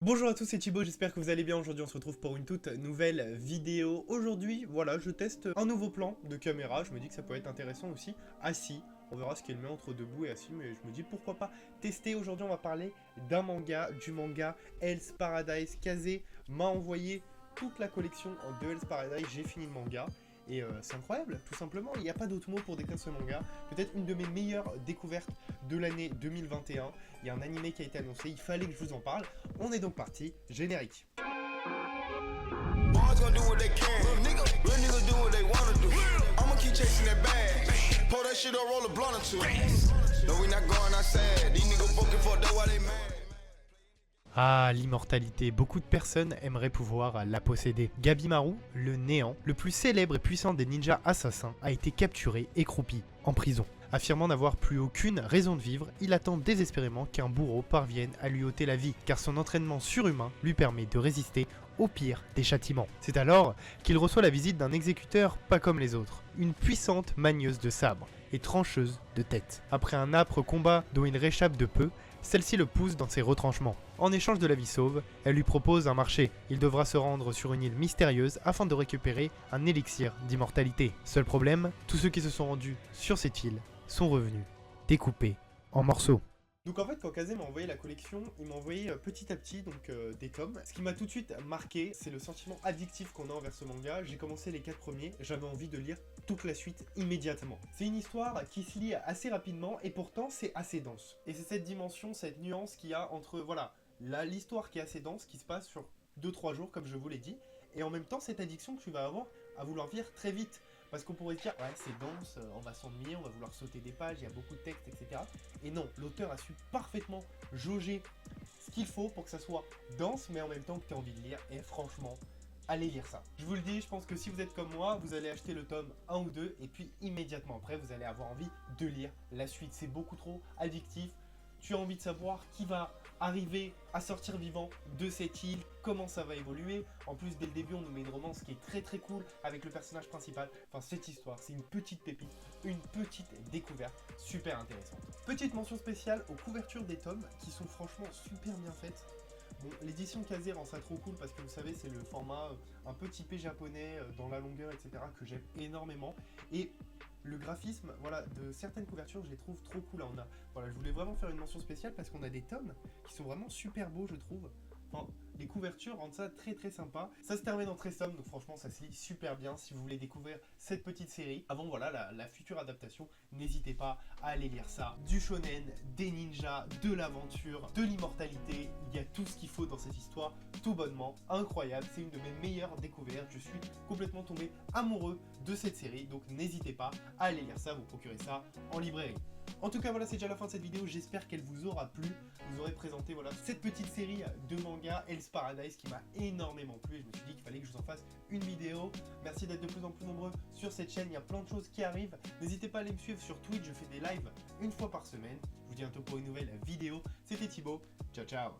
Bonjour à tous, c'est Thibaut, j'espère que vous allez bien. Aujourd'hui on se retrouve pour une toute nouvelle vidéo. Aujourd'hui, voilà, je teste un nouveau plan de caméra, je me dis que ça peut être intéressant aussi, assis. On verra ce qu'il met entre debout et assis, mais je me dis pourquoi pas tester. Aujourd'hui on va parler d'un manga, du manga Hell's Paradise. Kazé m'a envoyé toute la collection de Hell's Paradise, j'ai fini le manga. Et c'est incroyable, tout simplement, il n'y a pas d'autre mot pour décrire ce manga. Peut-être une de mes meilleures découvertes de l'année 2021. Il y a un animé qui a été annoncé, il fallait que je vous en parle. On est donc parti, générique. Ah, l'immortalité, beaucoup de personnes aimeraient pouvoir la posséder. Gabimaru, le néant, le plus célèbre et puissant des ninjas assassins, a été capturé et croupi en prison. Affirmant n'avoir plus aucune raison de vivre, il attend désespérément qu'un bourreau parvienne à lui ôter la vie, car son entraînement surhumain lui permet de résister au pire des châtiments. C'est alors qu'il reçoit la visite d'un exécuteur pas comme les autres, une puissante magneuse de sabre et trancheuse de tête. Après un âpre combat dont il réchappe de peu, celle-ci le pousse dans ses retranchements. En échange de la vie sauve, elle lui propose un marché. Il devra se rendre sur une île mystérieuse afin de récupérer un élixir d'immortalité. Seul problème, tous ceux qui se sont rendus sur cette île sont revenus découpés en morceaux. Donc en fait, quand Kazé m'a envoyé la collection, il m'a envoyé petit à petit donc des tomes. Ce qui m'a tout de suite marqué, c'est le sentiment addictif qu'on a envers ce manga. J'ai commencé les 4 premiers, j'avais envie de lire toute la suite immédiatement. C'est une histoire qui se lit assez rapidement et pourtant c'est assez dense. Et c'est cette dimension, cette nuance qu'il y a entre, voilà, l'histoire qui est assez dense, qui se passe sur 2-3 jours comme je vous l'ai dit, et en même temps cette addiction que tu vas avoir à vouloir lire très vite. Parce qu'on pourrait se dire, ouais, c'est dense, on va s'ennuyer, on va vouloir sauter des pages, il y a beaucoup de texte, etc. Et non, l'auteur a su parfaitement jauger ce qu'il faut pour que ça soit dense, mais en même temps que tu as envie de lire. Et franchement, allez lire ça. Je vous le dis, je pense que si vous êtes comme moi, vous allez acheter le tome 1 ou 2, et puis immédiatement après, vous allez avoir envie de lire la suite. C'est beaucoup trop addictif. Tu as envie de savoir qui va arriver à sortir vivant de cette île, comment ça va évoluer. En plus, dès le début, on nous met une romance qui est très très cool avec le personnage principal. Enfin, cette histoire, c'est une petite pépite, une petite découverte super intéressante. Petite mention spéciale aux couvertures des tomes qui sont franchement super bien faites. Bon, l'édition Kazé rend ça trop cool parce que vous savez, c'est le format un peu typé japonais dans la longueur, etc. que j'aime énormément. Et le graphisme, voilà, de certaines couvertures, je les trouve trop cool. Voilà, je voulais vraiment faire une mention spéciale parce qu'on a des tomes qui sont vraiment super beaux, je trouve. Enfin, les couvertures rendent ça très très sympa. Ça se termine en 13 tomes, donc franchement ça se lit super bien. Si vous voulez découvrir cette petite série, avant voilà la future adaptation, n'hésitez pas à aller lire ça. Du shonen, des ninjas, de l'aventure, de l'immortalité, il y a tout ce qu'il faut dans cette histoire, tout bonnement, incroyable. C'est une de mes meilleures découvertes, je suis complètement tombé amoureux de cette série, donc n'hésitez pas à aller lire ça, vous procurer ça en librairie. En tout cas voilà, c'est déjà la fin de cette vidéo, j'espère qu'elle vous aura plu. Je vous aurais présenté voilà, cette petite série de manga Hell's Paradise qui m'a énormément plu et je me suis dit qu'il fallait que je vous en fasse une vidéo. Merci d'être de plus en plus nombreux sur cette chaîne, il y a plein de choses qui arrivent. N'hésitez pas à aller me suivre sur Twitch, je fais des lives une fois par semaine. Je vous dis à bientôt pour une nouvelle vidéo. C'était Thibaut, ciao ciao.